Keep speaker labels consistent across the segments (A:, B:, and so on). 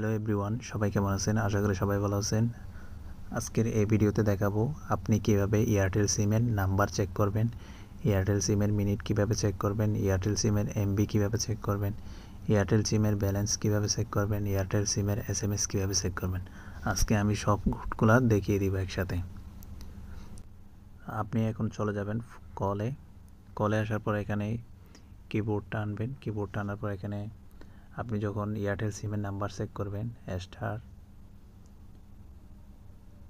A: Hello everyone, সবাই কেমন আছেন? আশা করি সবাই ভালো আছেন। আজকের এই ভিডিওতে দেখাবো আপনি কিভাবে এয়ারটেল সিমের নাম্বার চেক করবেন, এয়ারটেল সিমের মিনিট কিভাবে চেক করবেন, এয়ারটেল সিমের এমবি কিভাবে চেক করবেন, এয়ারটেল সিমের ব্যালেন্স কিভাবে চেক করবেন, এয়ারটেল সিমের এসএমএস কিভাবে চেক করবেন। আজকে আমি সব ঘটগুলো দেখিয়ে দিব একসাথে। আপনি এখন চলে যাবেন কলে আসার পর এখানে কিবোর্ডটা আনবেন। কিবোর্ডটা আনার পর এখানে আপনি যখন এয়ারটেল সিমের নাম্বার চেক করবেন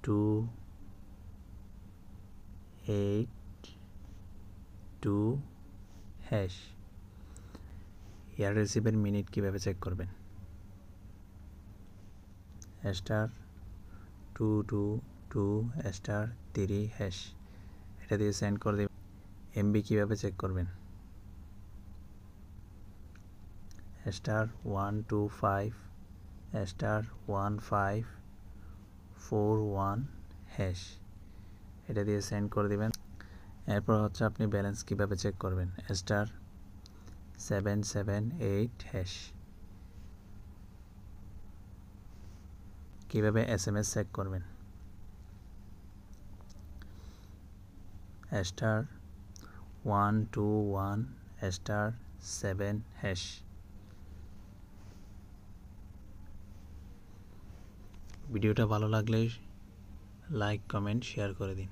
A: *282# এয়ারটেল সিমের মিনিট কিভাবে চেক করবেন *222*3# এটা দিয়ে সেন্ড করে দেবেন। এমবি কিভাবে চেক করবেন *125*1541# এটা দিয়ে সেন্ড করে দিবেন। এরপর হচ্ছে আপনি ব্যালেন্স কিভাবে চেক করবেন *778# কিভাবে এসএমএস চেক করবেন *121*7#। ভিডিওটা ভালো লাগলে লাইক, কমেন্ট, শেয়ার করে দিন।